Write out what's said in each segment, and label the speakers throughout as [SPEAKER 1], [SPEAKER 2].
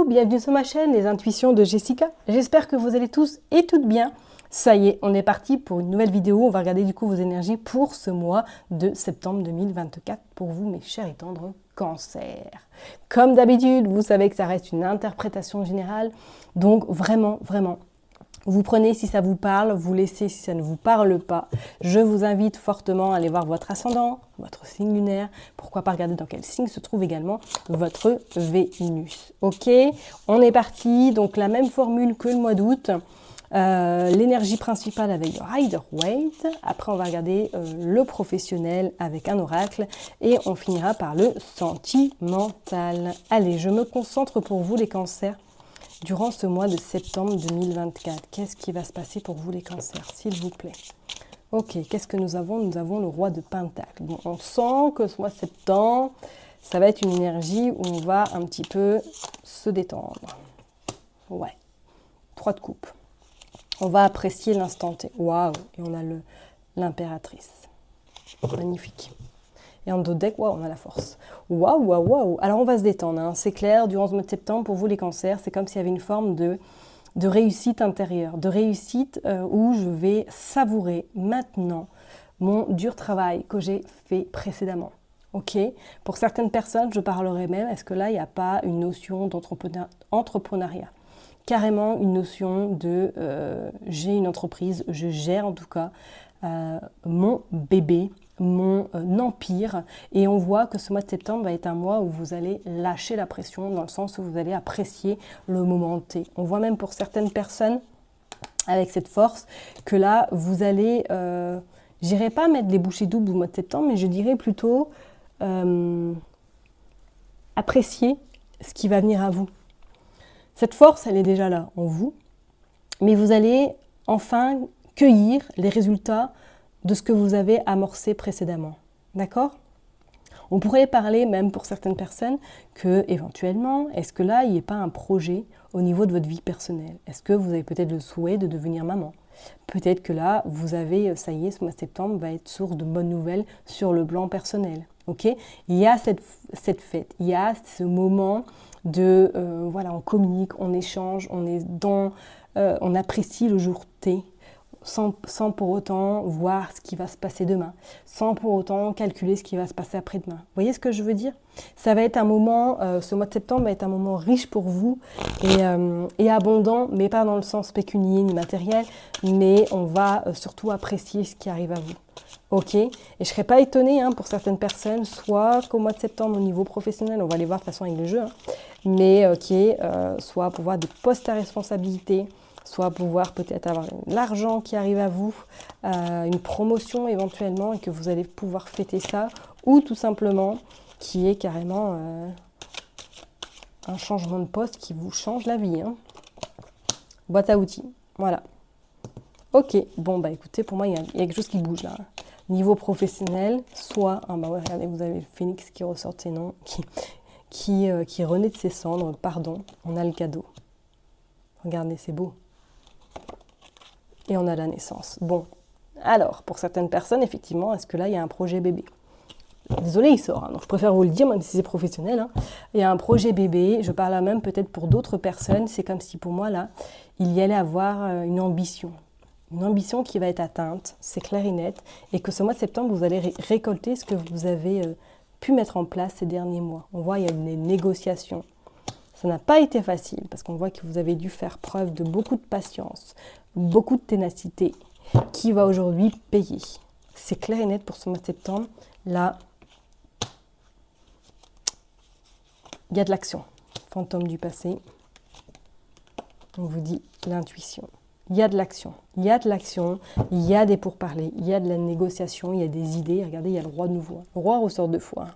[SPEAKER 1] bienvenue sur ma chaîne, les intuitions de Jessica. J'espère que vous allez tous et toutes bien. Ça y est, on est parti pour une nouvelle vidéo. On va regarder du coup vos énergies pour ce mois de septembre 2024 pour vous, mes chers et tendres cancers. Comme d'habitude, vous savez que ça reste une interprétation générale. Donc vraiment, vous prenez si ça vous parle, vous laissez si ça ne vous parle pas. Je vous invite fortement à aller voir votre ascendant, votre signe lunaire. Pourquoi pas regarder dans quel signe se trouve également votre Vénus. Ok, on est parti. Donc la même formule que le mois d'août. L'énergie principale avec le Rider-Waite. Après, on va regarder le professionnel avec un oracle. Et on finira par le sentimental. Allez, je me concentre pour vous les cancers. Durant ce mois de septembre 2024, qu'est-ce qui va se passer pour vous les cancers, s'il vous plaît? Ok, qu'est-ce que nous avons? Nous avons le roi de Pentacle. Bon, on sent que ce mois de septembre, ça va être une énergie où on va un petit peu se détendre. Ouais, 3 de coupe. On va apprécier l'instant T. Waouh! Et on a l'impératrice. Magnifique. Et en dos de deck, waouh, on a la force. Waouh. Alors, on va se détendre. Hein. C'est clair, durant ce mois de septembre, pour vous les cancers, c'est comme s'il y avait une forme de réussite intérieure. De réussite où je vais savourer maintenant mon dur travail que j'ai fait précédemment. Ok? Pour certaines personnes, je parlerai même, est-ce que là, il n'y a pas une notion d'entrepreneuriat? Carrément une notion de j'ai une entreprise, je gère en tout cas mon bébé, mon empire, et on voit que ce mois de septembre va être un mois où vous allez lâcher la pression, dans le sens où vous allez apprécier le moment T. On voit même pour certaines personnes avec cette force que là vous allez, j'irai pas mettre les bouchées doubles au mois de septembre, mais je dirais plutôt apprécier ce qui va venir à vous. Cette force, elle est déjà là en vous, mais vous allez enfin cueillir les résultats de ce que vous avez amorcé précédemment. D'accord? On pourrait parler même pour certaines personnes que éventuellement, est-ce que là, il n'y a pas un projet au niveau de votre vie personnelle? Est-ce que vous avez peut-être le souhait de devenir maman? Peut-être que là, vous avez, ça y est, ce mois de septembre va être source de bonnes nouvelles sur le plan personnel. Ok? Il y a cette fête, il y a ce moment de, voilà, on communique, on échange, on apprécie le jour T, sans pour autant voir ce qui va se passer demain, sans pour autant calculer ce qui va se passer après-demain. Vous voyez ce que je veux dire? Ça va être un moment, ce mois de septembre va être un moment riche pour vous et abondant, mais pas dans le sens pécunier ni matériel, mais on va surtout apprécier ce qui arrive à vous. Ok, et je ne serais pas étonnée pour certaines personnes, soit qu'au mois de septembre au niveau professionnel, on va aller voir de toute façon avec le jeu, mais soit pour voir des postes à responsabilité, soit pouvoir peut-être avoir l'argent qui arrive à vous, une promotion éventuellement et que vous allez pouvoir fêter ça, ou tout simplement qui est carrément un changement de poste qui vous change la vie. Boîte à outils, voilà. Ok, bon bah écoutez, pour moi il y a quelque chose qui bouge là. Niveau professionnel, soit, regardez, vous avez le phénix qui ressort de ses noms, qui renaît de ses cendres, pardon, on a le cadeau. Regardez, c'est beau. Et on a la naissance. Bon, alors, pour certaines personnes, effectivement, est-ce que là, il y a un projet bébé? Désolée, il sort, donc je préfère vous le dire, même si c'est professionnel. Il y a un projet bébé, je parle là même peut-être pour d'autres personnes, c'est comme si pour moi, là, il y allait avoir une ambition. Une ambition qui va être atteinte, c'est clair et net, et que ce mois de septembre, vous allez récolter ce que vous avez pu mettre en place ces derniers mois. On voit, il y a une négociation. Ça n'a pas été facile, parce qu'on voit que vous avez dû faire preuve de beaucoup de patience, beaucoup de ténacité, qui va aujourd'hui payer. C'est clair et net pour ce mois de septembre. Là, il y a de l'action. Fantôme du passé. On vous dit l'intuition. Il y a de l'action, il y a des pourparlers, il y a de la négociation, il y a des idées. Regardez, il y a le roi de nouveau. Le roi ressort 2 fois.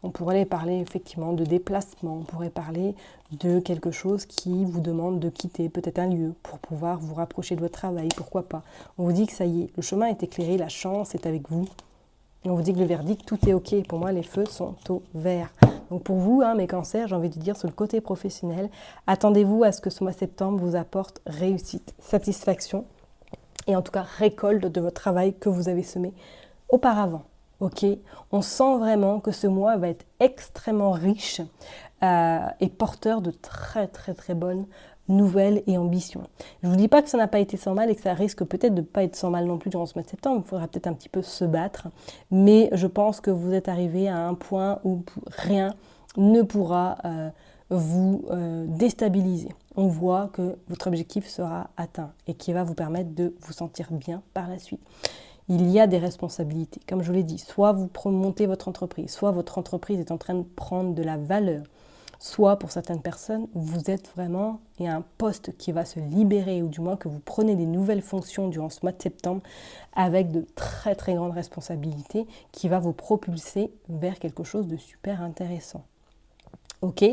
[SPEAKER 1] On pourrait parler effectivement de déplacement, on pourrait parler de quelque chose qui vous demande de quitter peut-être un lieu pour pouvoir vous rapprocher de votre travail, pourquoi pas. On vous dit que ça y est, le chemin est éclairé, la chance est avec vous. Et on vous dit que le verdict, tout est ok. Pour moi, les feux sont au vert. Donc pour vous, mes cancers, j'ai envie de dire sur le côté professionnel, attendez-vous à ce que ce mois de septembre vous apporte réussite, satisfaction et en tout cas récolte de votre travail que vous avez semé auparavant. Ok, on sent vraiment que ce mois va être extrêmement riche et porteur de très très très bonnes nouvelles et ambitions. Je ne vous dis pas que ça n'a pas été sans mal et que ça risque peut-être de ne pas être sans mal non plus durant ce mois de septembre. Il faudra peut-être un petit peu se battre, mais je pense que vous êtes arrivé à un point où rien ne pourra vous déstabiliser. On voit que votre objectif sera atteint et qui va vous permettre de vous sentir bien par la suite. Il y a des responsabilités, comme je vous l'ai dit, soit vous montez votre entreprise, soit votre entreprise est en train de prendre de la valeur, soit pour certaines personnes, vous êtes vraiment, il y a un poste qui va se libérer, ou du moins que vous prenez des nouvelles fonctions durant ce mois de septembre avec de très très grandes responsabilités qui va vous propulser vers quelque chose de super intéressant. Ok,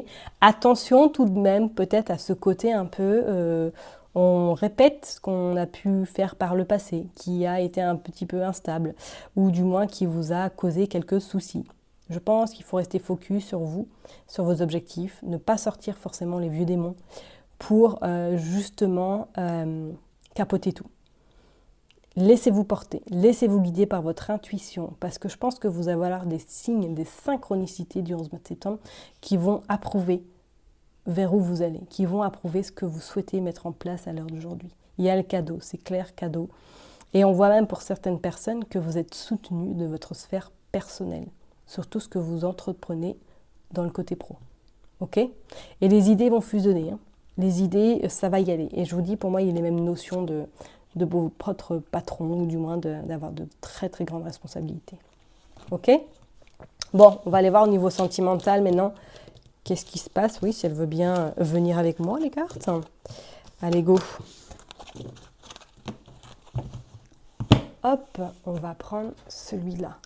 [SPEAKER 1] attention tout de même peut-être à ce côté un peu, on répète ce qu'on a pu faire par le passé, qui a été un petit peu instable, ou du moins qui vous a causé quelques soucis. Je pense qu'il faut rester focus sur vous, sur vos objectifs, ne pas sortir forcément les vieux démons pour justement capoter tout. Laissez-vous porter, laissez-vous guider par votre intuition, parce que je pense que vous allez avoir des signes, des synchronicités durant ce mois de septembre qui vont approuver vers où vous allez, qui vont approuver ce que vous souhaitez mettre en place à l'heure d'aujourd'hui. Il y a le cadeau, c'est clair, cadeau. Et on voit même pour certaines personnes que vous êtes soutenu de votre sphère personnelle, sur tout ce que vous entreprenez dans le côté pro. Ok ? Et les idées vont fusionner. Hein. Les idées, ça va y aller. Et je vous dis, pour moi, il y a les mêmes notions de votre patron, ou du moins d'avoir de très très grandes responsabilités. Ok ? Bon, on va aller voir au niveau sentimental maintenant. Qu'est-ce qui se passe? Oui, si elle veut bien venir avec moi, les cartes. Allez, go. Hop, on va prendre celui-là.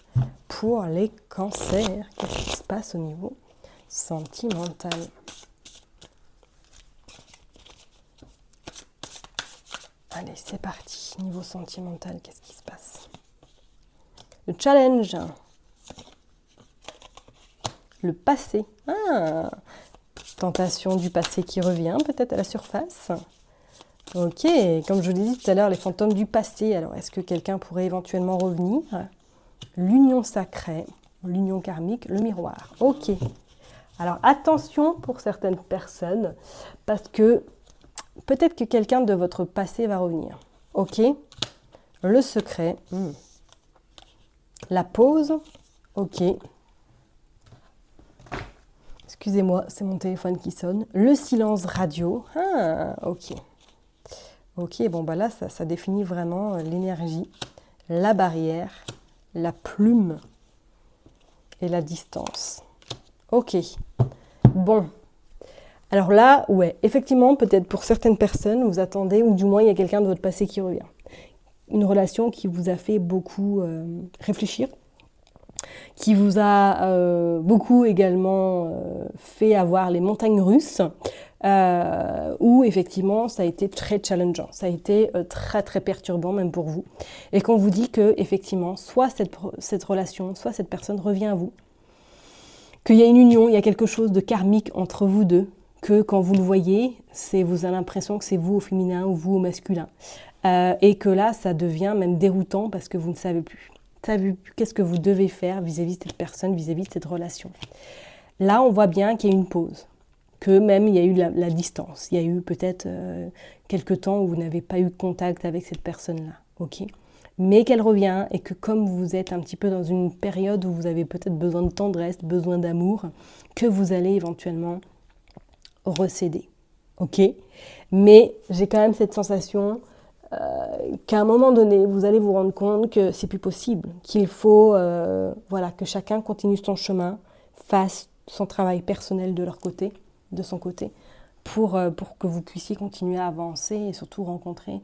[SPEAKER 1] Pour les cancers, qu'est-ce qui se passe au niveau sentimental? Allez, c'est parti. Niveau sentimental, qu'est-ce qui se passe? Le challenge. Le passé. Ah, tentation du passé qui revient peut-être à la surface. Ok, comme je vous l'ai dit tout à l'heure, les fantômes du passé. Alors, est-ce que quelqu'un pourrait éventuellement revenir? L'union sacrée, l'union karmique, le miroir. Ok. Alors, attention pour certaines personnes, parce que peut-être que quelqu'un de votre passé va revenir. Ok. Le secret. La pause. Ok. Excusez-moi, c'est mon téléphone qui sonne. Le silence radio. Ah, ok. Ok, bon, bah là, ça définit vraiment l'énergie, la barrière, la plume et la distance. Ok. Bon. Alors là, ouais, effectivement, peut-être pour certaines personnes, vous attendez, ou du moins, il y a quelqu'un de votre passé qui revient. Une relation qui vous a fait beaucoup réfléchir, qui vous a beaucoup également fait avoir les montagnes russes, où effectivement ça a été très challengeant, ça a été très très perturbant même pour vous. Et qu'on vous dit que effectivement, soit cette relation, soit cette personne revient à vous, qu'il y a une union, il y a quelque chose de karmique entre vous deux, que quand vous le voyez, vous avez l'impression que c'est vous au féminin ou vous au masculin. Et que là, ça devient même déroutant parce que vous ne savez plus. Qu'est-ce que vous devez faire vis-à-vis de cette personne, vis-à-vis de cette relation. Là, on voit bien qu'il y a une pause, que même il y a eu la distance. Il y a eu peut-être quelques temps où vous n'avez pas eu contact avec cette personne-là. Ok ? Mais qu'elle revient et que comme vous êtes un petit peu dans une période où vous avez peut-être besoin de tendresse, besoin d'amour, que vous allez éventuellement recéder. Ok ? Mais j'ai quand même cette sensation qu'à un moment donné, vous allez vous rendre compte que c'est plus possible, qu'il faut que chacun continue son chemin, fasse son travail personnel de son côté, pour que vous puissiez continuer à avancer et surtout rencontrer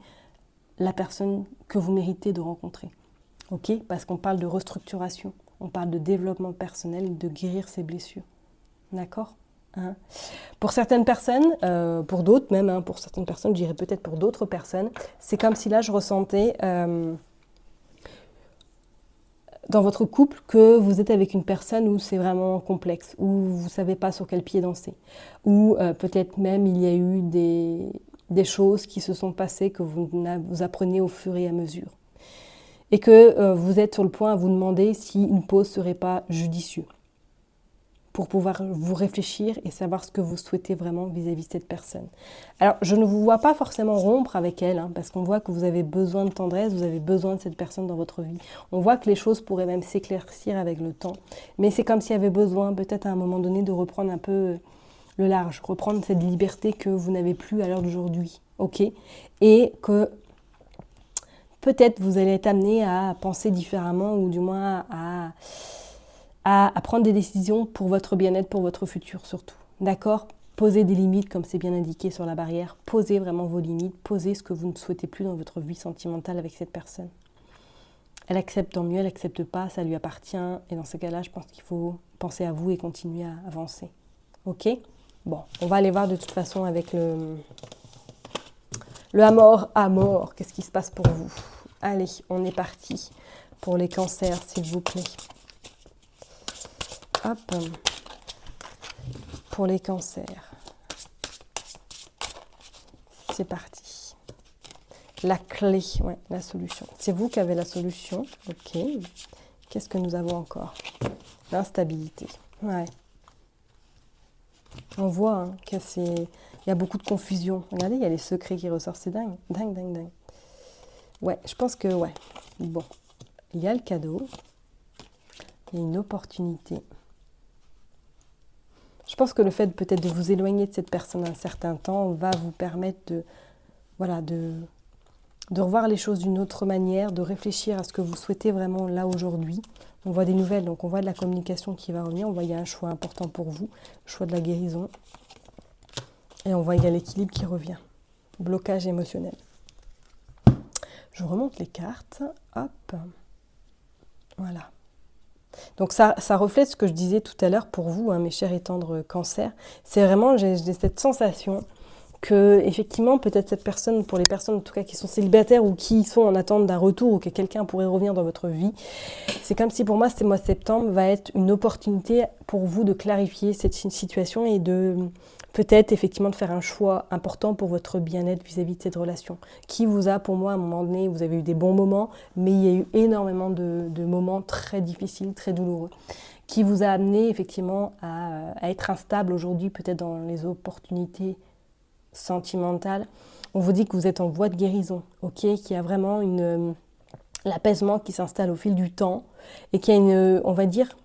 [SPEAKER 1] la personne que vous méritez de rencontrer. Ok ? Parce qu'on parle de restructuration, on parle de développement personnel, de guérir ses blessures. D'accord ? Pour certaines personnes, pour d'autres même, pour certaines personnes, je dirais peut-être pour d'autres personnes, c'est comme si là je ressentais dans votre couple que vous êtes avec une personne où c'est vraiment complexe, où vous ne savez pas sur quel pied danser, où peut-être même il y a eu des choses qui se sont passées que vous apprenez au fur et à mesure. et que vous êtes sur le point à vous demander si une pause ne serait pas judicieux pour pouvoir vous réfléchir et savoir ce que vous souhaitez vraiment vis-à-vis de cette personne. Alors, je ne vous vois pas forcément rompre avec elle, hein, parce qu'on voit que vous avez besoin de tendresse, vous avez besoin de cette personne dans votre vie. On voit que les choses pourraient même s'éclaircir avec le temps, mais c'est comme s'il y avait besoin, peut-être à un moment donné, de reprendre un peu le large, reprendre cette liberté que vous n'avez plus à l'heure d'aujourd'hui, ok? Et que peut-être vous allez être amené à penser différemment, ou du moins à prendre des décisions pour votre bien-être, pour votre futur surtout. D'accord? Posez des limites comme c'est bien indiqué sur la barrière. Posez vraiment vos limites. Posez ce que vous ne souhaitez plus dans votre vie sentimentale avec cette personne. Elle accepte, tant mieux. Elle n'accepte pas, ça lui appartient. Et dans ce cas-là, je pense qu'il faut penser à vous et continuer à avancer. Ok? Bon, on va aller voir de toute façon avec le amour. Qu'est-ce qui se passe pour vous? Allez, on est parti pour les cancers, s'il vous plaît. Hop, pour les cancers, c'est parti. La clé, ouais, la solution. C'est vous qui avez la solution, ok. Qu'est-ce que nous avons encore? L'instabilité, ouais. On voit hein, il y a beaucoup de confusion. Regardez, il y a les secrets qui ressortent, c'est dingue, dingue. Ouais, je pense que, ouais, bon, il y a le cadeau, il y a une opportunité. Je pense que le fait peut-être de vous éloigner de cette personne un certain temps va vous permettre de revoir les choses d'une autre manière, de réfléchir à ce que vous souhaitez vraiment là aujourd'hui. On voit des nouvelles, donc on voit de la communication qui va revenir, on voit qu'il y a un choix important pour vous, le choix de la guérison. Et on voit qu'il y a l'équilibre qui revient, blocage émotionnel. Je remonte les cartes, hop, voilà. Donc ça reflète ce que je disais tout à l'heure pour vous, hein, mes chers et tendres cancers. C'est vraiment, j'ai cette sensation que, effectivement, peut-être cette personne, pour les personnes en tout cas qui sont célibataires ou qui sont en attente d'un retour ou que quelqu'un pourrait revenir dans votre vie, c'est comme si pour moi, ce mois de septembre va être une opportunité pour vous de clarifier cette situation et de peut-être effectivement de faire un choix important pour votre bien-être vis-à-vis de cette relation. Qui vous a, pour moi, à un moment donné, vous avez eu des bons moments, mais il y a eu énormément de moments très difficiles, très douloureux, qui vous a amené effectivement à être instable aujourd'hui, peut-être dans les opportunités sentimentales. On vous dit que vous êtes en voie de guérison, ok, qu'il y a vraiment l'apaisement qui s'installe au fil du temps et qu'il y a on va dire,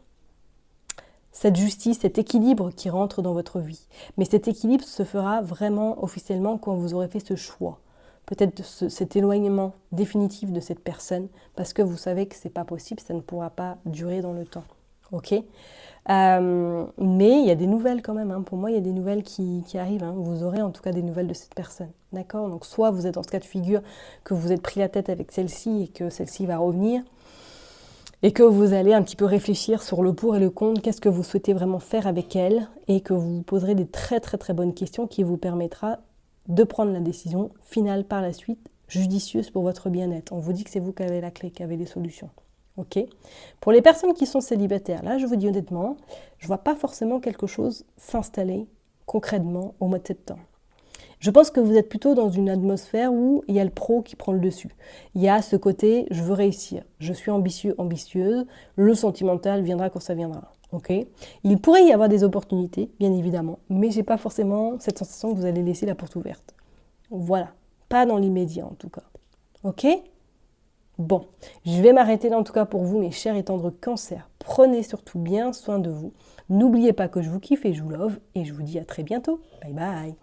[SPEAKER 1] cette justice, cet équilibre qui rentre dans votre vie. Mais cet équilibre se fera vraiment officiellement quand vous aurez fait ce choix. Peut-être cet éloignement définitif de cette personne, parce que vous savez que ce n'est pas possible, ça ne pourra pas durer dans le temps. Ok, mais il y a des nouvelles quand même, hein. Pour moi il y a des nouvelles qui arrivent, hein. Vous aurez en tout cas des nouvelles de cette personne, d'accord? Donc soit vous êtes dans ce cas de figure que vous êtes pris la tête avec celle-ci et que celle-ci va revenir, et que vous allez un petit peu réfléchir sur le pour et le contre, qu'est-ce que vous souhaitez vraiment faire avec elle, et que vous vous poserez des très bonnes questions qui vous permettra de prendre la décision finale par la suite, judicieuse pour votre bien-être. On vous dit que c'est vous qui avez la clé, qui avez les solutions. Ok. Pour les personnes qui sont célibataires, là je vous dis honnêtement, je ne vois pas forcément quelque chose s'installer concrètement au mois de septembre. Je pense que vous êtes plutôt dans une atmosphère où il y a le pro qui prend le dessus. Il y a ce côté, je veux réussir, je suis ambitieux, ambitieuse, le sentimental viendra quand ça viendra. Ok. Il pourrait y avoir des opportunités, bien évidemment, mais je n'ai pas forcément cette sensation que vous allez laisser la porte ouverte. Voilà, pas dans l'immédiat en tout cas. Ok. Bon, je vais m'arrêter là en tout cas pour vous, mes chers et tendres cancers. Prenez surtout bien soin de vous. N'oubliez pas que je vous kiffe et je vous love, et je vous dis à très bientôt. Bye bye.